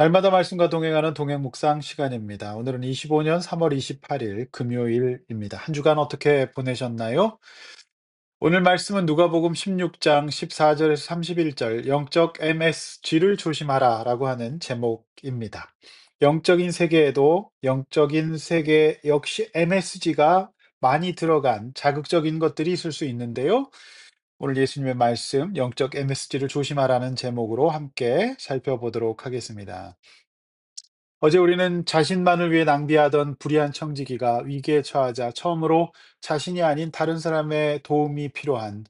날마다 말씀과 동행하는 동행 묵상 시간입니다. 오늘은 25년 3월 28일 금요일입니다. 한 주간 어떻게 보내셨나요? 오늘 말씀은 누가복음 16장 14절에서 31절 영적 MSG를 조심하라라고 하는 제목입니다. 영적인 세계에도 영적인 세계 역시 MSG가 많이 들어간 자극적인 것들이 있을 수 있는데요. 오늘 예수님의 말씀 영적 MSG를 조심하라는 제목으로 함께 살펴보도록 하겠습니다. 어제 우리는 자신만을 위해 낭비하던 불의한 청지기가 위기에 처하자 처음으로 자신이 아닌 다른 사람의 도움이 필요한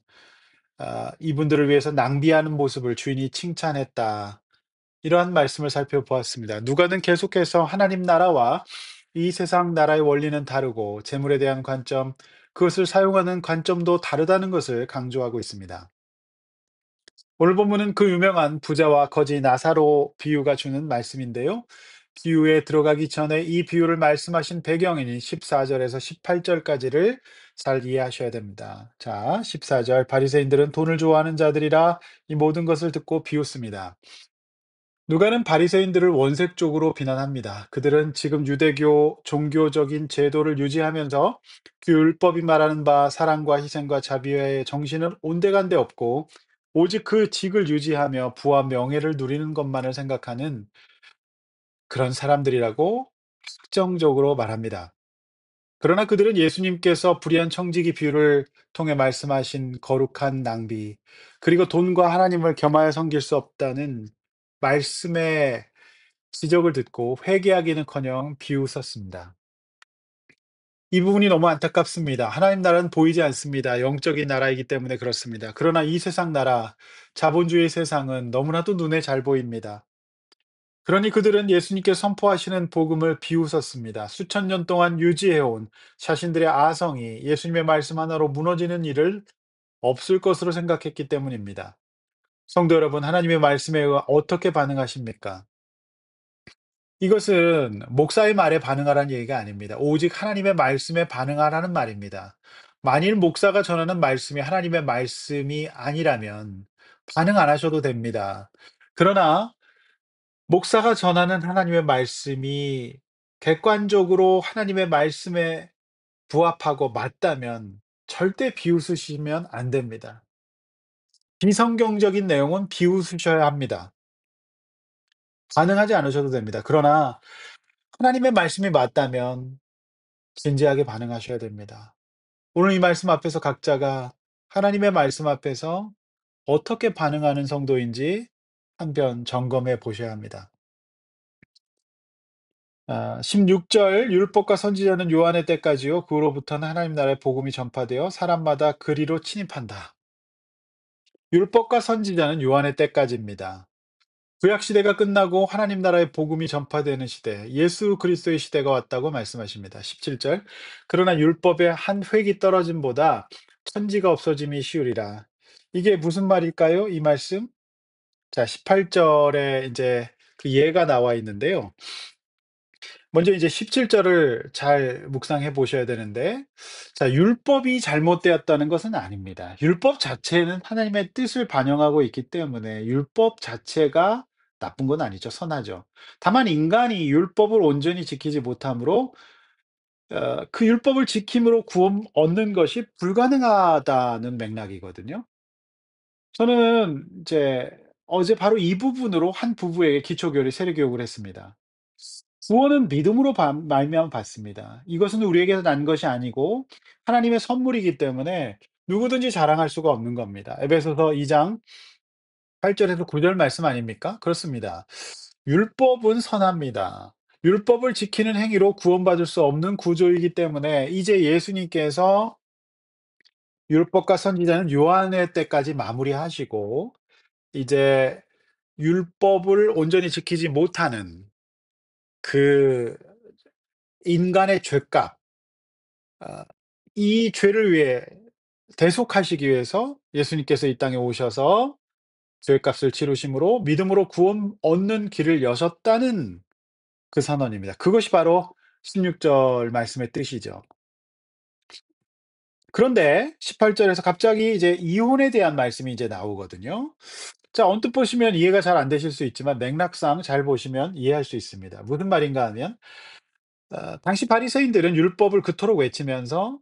이분들을 위해서 낭비하는 모습을 주인이 칭찬했다. 이러한 말씀을 살펴보았습니다. 누가는 계속해서 하나님 나라와 이 세상 나라의 원리는 다르고 재물에 대한 관점, 그것을 사용하는 관점도 다르다는 것을 강조하고 있습니다. 오늘 본문은 그 유명한 부자와 거지 나사로 비유가 주는 말씀인데요. 비유에 들어가기 전에 이 비유를 말씀하신 배경인 14절에서 18절까지를 잘 이해하셔야 됩니다. 자, 14절 바리새인들은 돈을 좋아하는 자들이라 이 모든 것을 듣고 비웃습니다. 누가는 바리새인들을 원색적으로 비난합니다. 그들은 지금 유대교 종교적인 제도를 유지하면서 그 율법이 말하는 바 사랑과 희생과 자비의 정신은 온데간데 없고 오직 그 직을 유지하며 부와 명예를 누리는 것만을 생각하는 그런 사람들이라고 특정적으로 말합니다. 그러나 그들은 예수님께서 불의한 청지기 비유를 통해 말씀하신 거룩한 낭비, 그리고 돈과 하나님을 겸하여 섬길 수 없다는 말씀의 지적을 듣고 회개하기는커녕 비웃었습니다. 이 부분이 너무 안타깝습니다. 하나님 나라는 보이지 않습니다. 영적인 나라이기 때문에 그렇습니다. 그러나 이 세상 나라, 자본주의 세상은 너무나도 눈에 잘 보입니다. 그러니 그들은 예수님께 선포하시는 복음을 비웃었습니다. 수천 년 동안 유지해온 자신들의 아성이 예수님의 말씀 하나로 무너지는 일을 없을 것으로 생각했기 때문입니다. 성도 여러분, 하나님의 말씀에 어떻게 반응하십니까? 이것은 목사의 말에 반응하라는 얘기가 아닙니다. 오직 하나님의 말씀에 반응하라는 말입니다. 만일 목사가 전하는 말씀이 하나님의 말씀이 아니라면 반응 안 하셔도 됩니다. 그러나 목사가 전하는 하나님의 말씀이 객관적으로 하나님의 말씀에 부합하고 맞다면 절대 비웃으시면 안 됩니다. 비성경적인 내용은 비웃으셔야 합니다. 반응하지 않으셔도 됩니다. 그러나 하나님의 말씀이 맞다면 진지하게 반응하셔야 됩니다. 오늘 이 말씀 앞에서 각자가 하나님의 말씀 앞에서 어떻게 반응하는 성도인지 한번 점검해 보셔야 합니다. 16절 율법과 선지자는 요한의 때까지요. 그 후로부터는 하나님 나라의 복음이 전파되어 사람마다 그리로 침입한다. 율법과 선지자는 요한의 때까지입니다. 구약 시대가 끝나고 하나님 나라의 복음이 전파되는 시대, 예수 그리스도의 시대가 왔다고 말씀하십니다. 17절. 그러나 율법의 한 획이 떨어짐보다 천지가 없어짐이 쉬우리라. 이게 무슨 말일까요? 이 말씀? 자, 18절에 이제 그 예가 나와 있는데요. 먼저 이제 17절을 잘 묵상해 보셔야 되는데, 자, 율법이 잘못되었다는 것은 아닙니다. 율법 자체는 하나님의 뜻을 반영하고 있기 때문에 율법 자체가 나쁜 건 아니죠. 선하죠. 다만 인간이 율법을 온전히 지키지 못하므로 그 율법을 지킴으로 구원 얻는 것이 불가능하다는 맥락이거든요. 저는 이제 어제 바로 이 부분으로 한 부부에게 기초교리 세례 교육을 했습니다. 구원은 믿음으로 말미암아 받습니다. 이것은 우리에게서 난 것이 아니고 하나님의 선물이기 때문에 누구든지 자랑할 수가 없는 겁니다. 에베소서 2장 8 절에서 9절 말씀 아닙니까? 그렇습니다. 율법은 선합니다. 율법을 지키는 행위로 구원받을 수 없는 구조이기 때문에 이제 예수님께서 율법과 선지자는 요한의 때까지 마무리하시고 이제 율법을 온전히 지키지 못하는 그 인간의 죄값, 아 이 죄를 위해 대속하시기 위해서 예수님께서 이 땅에 오셔서 죄값을 치르심으로 믿음으로 구원 얻는 길을 여셨다는 그 선언입니다. 그것이 바로 16절 말씀의 뜻이죠. 그런데 18 절에서 갑자기 이제 이혼에 대한 말씀이 이제 나오거든요. 자, 언뜻 보시면 이해가 잘 안 되실 수 있지만 맥락상 잘 보시면 이해할 수 있습니다. 무슨 말인가 하면 당시 바리새인들은 율법을 그토록 외치면서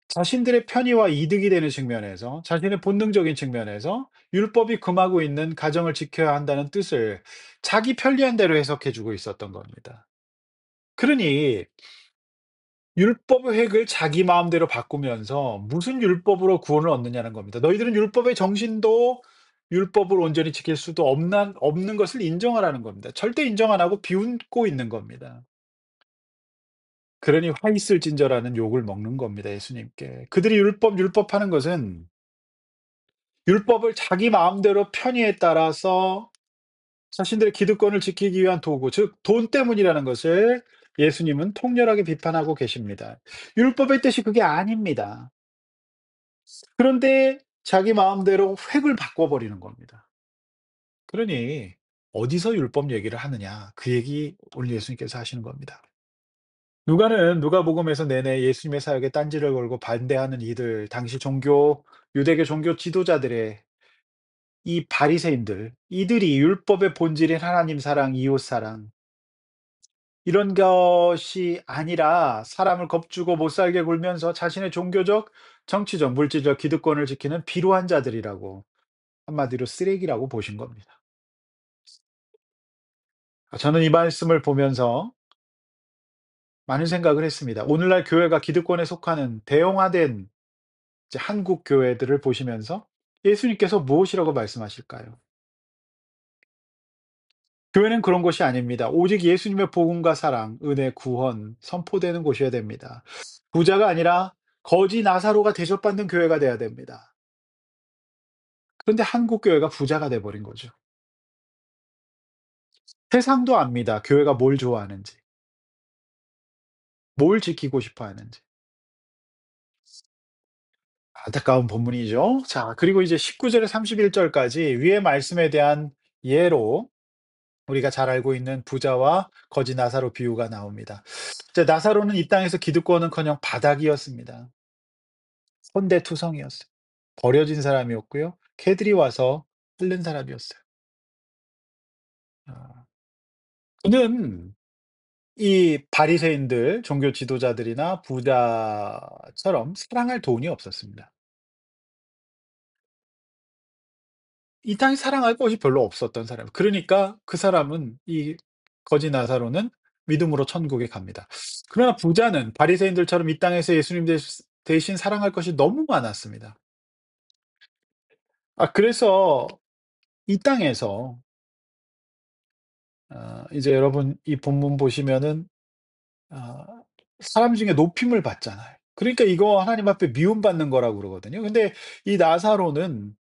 자신들의 편의와 이득이 되는 측면에서 자신의 본능적인 측면에서 율법이 금하고 있는 가정을 지켜야 한다는 뜻을 자기 편리한 대로 해석해 주고 있었던 겁니다. 그러니 율법의 획을 자기 마음대로 바꾸면서 무슨 율법으로 구원을 얻느냐는 겁니다. 너희들은 율법의 정신도 율법을 온전히 지킬 수도 없는 것을 인정하라는 겁니다. 절대 인정 안 하고 비웃고 있는 겁니다. 그러니 화 있을진저라는 욕을 먹는 겁니다, 예수님께. 그들이 율법하는 것은 율법을 자기 마음대로 편의에 따라서 자신들의 기득권을 지키기 위한 도구, 즉 돈 때문이라는 것을 예수님은 통렬하게 비판하고 계십니다. 율법의 뜻이 그게 아닙니다. 그런데 자기 마음대로 획을 바꿔 버리는 겁니다. 그러니 어디서 율법 얘기를 하느냐, 그 얘기 오늘 예수님께서 하시는 겁니다. 누가는 누가복음에서 내내 예수님의 사역에 딴지를 걸고 반대하는 이들, 당시 유대교 종교 지도자들의 이 바리새인들, 이들이 율법의 본질인 하나님 사랑, 이웃 사랑, 이런 것이 아니라 사람을 겁주고 못 살게 굴면서 자신의 종교적, 정치적, 물질적 기득권을 지키는 비루한 자들이라고, 한마디로 쓰레기라고 보신 겁니다. 저는 이 말씀을 보면서 많은 생각을 했습니다. 오늘날 교회가 기득권에 속하는 대형화된 이제 한국 교회들을 보시면서 예수님께서 무엇이라고 말씀하실까요? 교회는 그런 곳이 아닙니다. 오직 예수님의 복음과 사랑, 은혜, 구원 선포되는 곳이어야 됩니다. 부자가 아니라 거지 나사로가 대접받는 교회가 돼야 됩니다. 그런데 한국 교회가 부자가 돼 버린 거죠. 세상도 압니다. 교회가 뭘 좋아하는지, 뭘 지키고 싶어 하는지. 안타까운 본문이죠. 자, 그리고 이제 19 절에 31 절까지 위의 말씀에 대한 예로 우리가 잘 알고 있는 부자와 거지 나사로 비유가 나옵니다. 이제 나사로는 이 땅에서 기득권은커녕 바닥이었습니다. 혼대투성이었어요. 버려진 사람이었고요. 개들이 와서 핥는 사람이었어요. 아. 그는 이 바리새인들, 종교 지도자들이나 부자처럼 사랑할 돈이 없었습니다. 이 땅에 사랑할 것이 별로 없었던 사람. 그러니까 그 사람은 이 거지 나사로는 믿음으로 천국에 갑니다. 그러나 부자는 바리새인들처럼 이 땅에서 예수님 대신 사랑할 것이 너무 많았습니다. 그래서 이 땅에서 이제 여러분 이 본문 보시면은 아 사람 중에 높임을 받잖아요. 그러니까 이거 하나님 앞에 미움받는 거라고 그러거든요. 근데 이 나사로는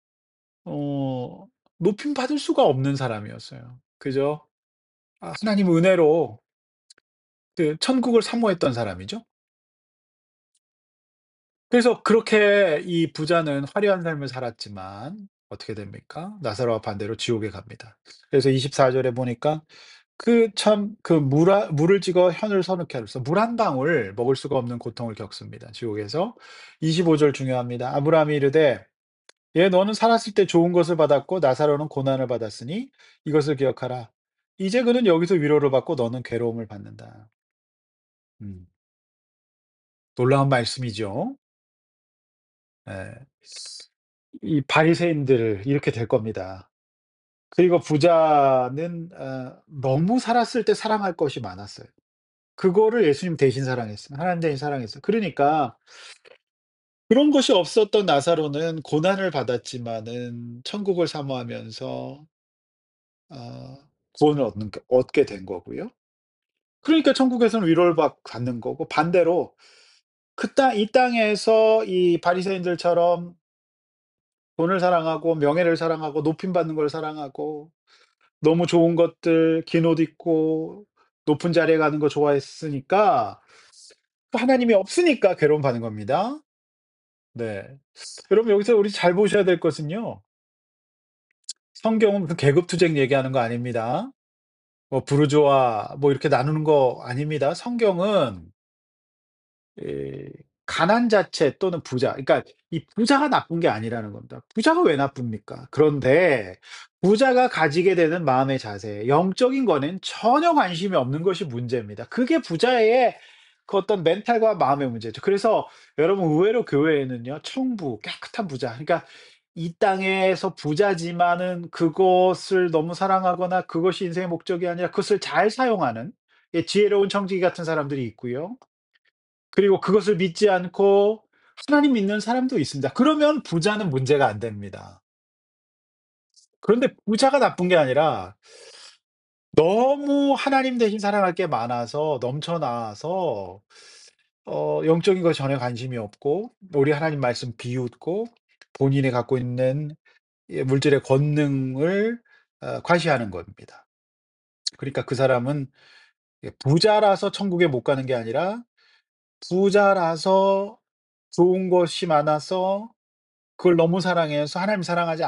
어 높임 받을 수가 없는 사람이었어요. 그죠? 하나님 은혜로 그 천국을 사모했던 사람이죠. 그래서 그렇게 이 부자는 화려한 삶을 살았지만 어떻게 됩니까? 나사로와 반대로 지옥에 갑니다. 그래서 24 절에 보니까 물을 찍어 혀를 서늘케 하로써 물 한 방울 먹을 수가 없는 고통을 겪습니다, 지옥에서. 25절 중요합니다. 아브라함이 이르되 "예 너는 살았을 때 좋은 것을 받았고 나사로는 고난을 받았으니 이것을 기억하라. 이제 그는 여기서 위로를 받고 너는 괴로움을 받는다." 음. 놀라운 말씀이죠. 예. 이 바리새인들 이렇게 될 겁니다. 그리고 부자는 너무 살았을 때 사랑할 것이 많았어요. 그거를 예수님 대신 사랑했어요. 하나님 대신 사랑했어요. 그러니까 그런 것이 없었던 나사로는 고난을 받았지만은 천국을 사모하면서 구원을 얻게 된 거고요. 그러니까 천국에서는 위로를 받는 거고 반대로 이 땅에서 이 바리새인들처럼 돈을 사랑하고 명예를 사랑하고 높임 받는 걸 사랑하고 너무 좋은 것들 긴 옷 입고 높은 자리에 가는 거 좋아했으니까 하나님이 없으니까 괴로움 받는 겁니다. 네. 여러분 여기서 우리 잘 보셔야 될 것은요. 성경은 그 계급투쟁 얘기하는 거 아닙니다. 뭐 부르주아 뭐 이렇게 나누는 거 아닙니다. 성경은 가난 자체 또는 부자, 그러니까 이 부자가 나쁜 게 아니라는 겁니다. 부자가 왜 나쁩니까? 그런데 부자가 가지게 되는 마음의 자세, 영적인 거는 전혀 관심이 없는 것이 문제입니다. 그게 부자의 그 어떤 멘탈과 마음의 문제죠. 그래서 여러분, 의외로 교회에는요, 청부, 깨끗한 부자, 그러니까 이 땅에서 부자지만은 그것을 너무 사랑하거나 그것이 인생의 목적이 아니라 그것을 잘 사용하는, 예, 지혜로운 청지기 같은 사람들이 있고요. 그리고 그것을 믿지 않고 하나님 믿는 사람도 있습니다. 그러면 부자는 문제가 안 됩니다. 그런데 부자가 나쁜 게 아니라 너무 하나님 대신 사랑할 게 많아서 넘쳐나서 영적인 것에 전혀 관심이 없고 우리 하나님 말씀 비웃고 본인이 갖고 있는, 예, 물질의 권능을 과시하는 겁니다. 그러니까 그 사람은, 예, 부자라서 천국에 못 가는 게 아니라 부자라서 좋은 것이 많아서 그걸 너무 사랑해서 하나님 사랑하지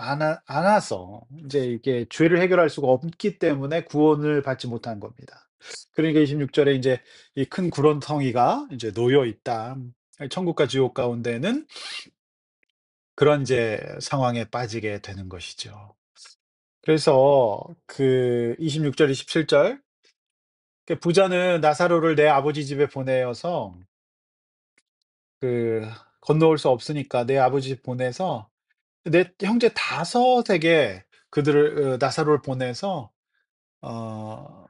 않아서 인제 이게 죄를 해결할 수가 없기 때문에 구원을 받지 못한 겁니다. 그러니까 26 절에 인제 이 큰 구렁텅이가 인제 놓여 있다. 천국과 지옥 가운데는 그런 인제 상황에 빠지게 되는 것이죠. 그래서 그 26 절, 27 절, 그 부자는 나사로를 내 아버지 집에 보내어서 그 건너올 수 없으니까 내 아버지 집 보내서 내 형제 다섯에게 그들을 나사로를 보내서 어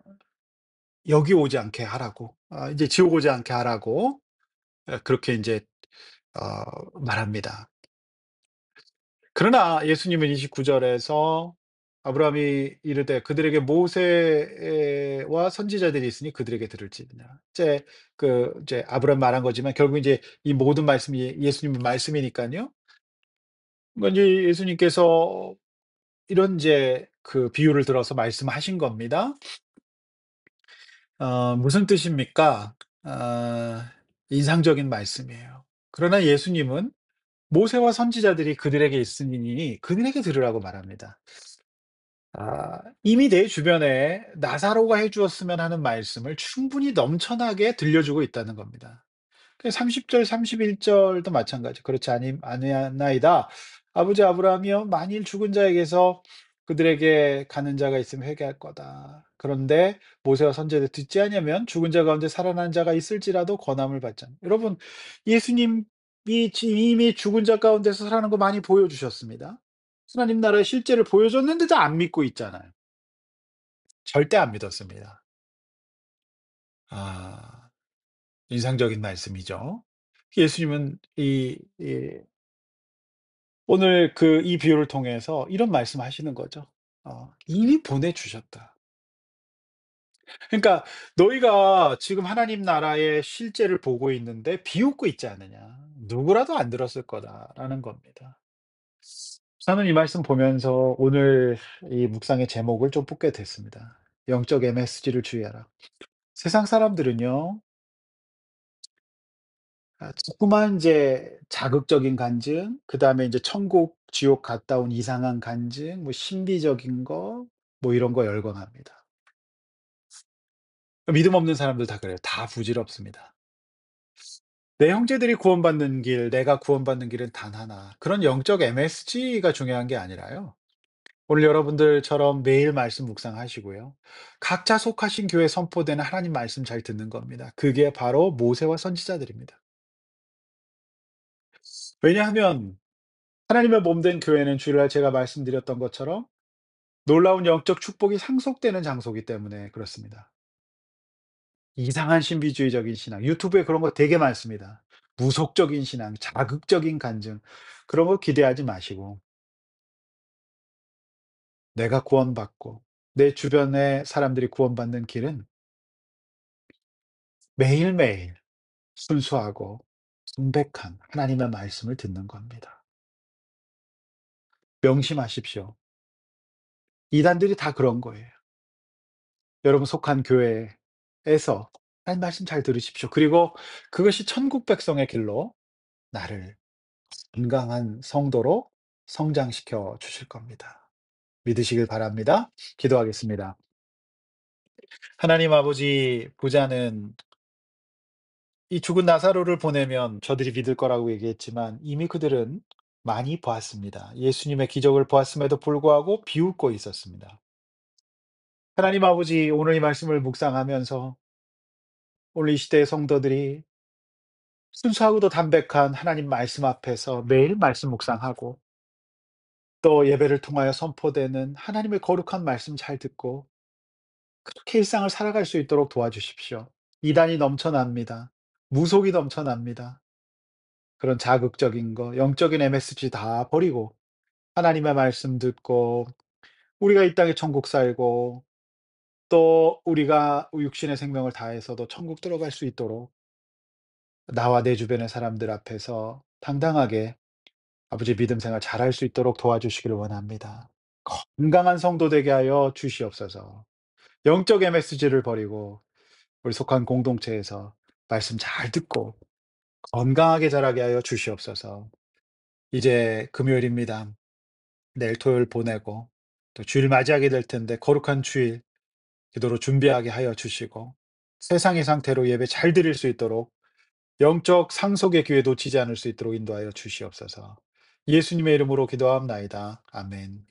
여기 오지 않게 하라고, 인제 지옥 오지 않게 하라고, 그렇게 인제 말합니다. 그러나 예수님은 29 절에서 아브라함이 이르되 그들에게 모세와 선지자들이 있으니 그들에게 들을지니라. 이제 아브라함이 말한 거지만 결국 인제 이 모든 말씀이 예수님의 말씀이니깐요. 그러니까 인제 예수님께서 이런 인제 그 비유를 들어서 말씀하신 겁니다. 무슨 뜻입니까? 인상적인 말씀이에요. 그러나 예수님은 모세와 선지자들이 그들에게 있으니 그들에게 들으라고 말합니다. 이미 내 주변에 나사로가 해 주었으면 하는 말씀을 충분히 넘쳐나게 들려주고 있다는 겁니다. 그 30 절 31 절도 마찬가지. 그렇지 아니하나이다. 아버지 아브라함이여, 만일 죽은 자에게서 그들에게 가는 자가 있으면 회개할 거다. 그런데 모세와 선지자들 듣지 아니하면 죽은 자 가운데 살아난 자가 있을지라도 권함을 받지 않. 여러분, 예수님이 이미 죽은 자 가운데서 살아나는 거 많이 보여주셨습니다. 하나님 나라의 실제를 보여줬는데도 안 믿고 있잖아요. 절대 안 믿었습니다. 아, 인상적인 말씀이죠. 예수님은 오늘 이 비유를 통해서 이런 말씀하시는 거죠. "이미 보내 주셨다." 그러니까 "너희가 지금 하나님 나라의 실제를 보고 있는데 비웃고 있지 않느냐. 누구라도 안 들었을 거다."라는 겁니다. 저는 이 말씀 보면서 오늘 이 묵상의 제목을 좀 뽑게 됐습니다. "영적 MSG를 주의하라." 세상 사람들은요, 자꾸만 인제 자극적인 간증, 그다음에 인제 천국 지옥 갔다 온 이상한 간증, 뭐 신비적인 거, 뭐 이런 거 열광합니다. 믿음 없는 사람들 다 그래요. 다 부질없습니다. 내 형제들이 구원받는 길, 내가 구원받는 길은 단 하나. 그런 영적 MSG가 중요한 게 아니라요. 오늘 여러분들처럼 매일 말씀 묵상하시고요. 각자 속하신 교회에 선포되는 하나님 말씀 잘 듣는 겁니다. 그게 바로 모세와 선지자들입니다. 왜냐하면 하나님의 몸 된 교회는 주일날 제가 말씀드렸던 것처럼 놀라운 영적 축복이 상속되는 장소이기 때문에 그렇습니다. 이상한 신비주의적인 신앙, 유튜브에 그런 거 되게 많습니다. 무속적인 신앙, 자극적인 간증, 그런 거 기대하지 마시고 내가 구원받고 내 주변의 사람들이 구원받는 길은 매일매일 순수하고 순백한 하나님의 말씀을 듣는 겁니다. 명심하십시오. 이단들이 다 그런 거예요. 여러분 속한 교회에서 하나님 말씀 잘 들으십시오. 그리고 그것이 천국 백성의 길로 나를 건강한 성도로 성장시켜 주실 겁니다. 믿으시길 바랍니다. 기도하겠습니다. 하나님 아버지, 부자는 이 죽은 나사로를 보내면 저들이 믿을 거라고 얘기했지만 이미 그들은 많이 보았습니다. 예수님의 기적을 보았음에도 불구하고 비웃고 있었습니다. 하나님 아버지, 오늘 이 말씀을 묵상하면서 오늘 이 시대의 성도들이 순수하고도 담백한 하나님 말씀 앞에서 매일 말씀 묵상하고 또 예배를 통하여 선포되는 하나님의 거룩한 말씀 잘 듣고 그렇게 일상을 살아갈 수 있도록 도와주십시오. 이단이 넘쳐납니다. 무속이 넘쳐납니다. 그런 자극적인 거, 영적인 MSG 다 버리고 하나님의 말씀 듣고 우리가 이 땅에 천국 살고 또 우리가 육신의 생명을 다해서도 천국 들어갈 수 있도록 나와 내 주변의 사람들 앞에서 당당하게 아버지 믿음 생활 잘할 수 있도록 도와주시기를 원합니다. 건강한 성도 되게 하여 주시옵소서. 영적 MSG를 버리고 우리 속한 공동체에서 말씀 잘 듣고 건강하게 자라게 하여 주시옵소서. 이제 금요일입니다. 내일 토요일 보내고 또 주일 맞이하게 될 텐데 거룩한 주일 기도로 준비하게 하여 주시고 세상의 상태로 예배 잘 드릴 수 있도록 영적 상속의 기회 놓치지 않을 수 있도록 인도하여 주시옵소서. 예수님의 이름으로 기도하옵나이다. 아멘.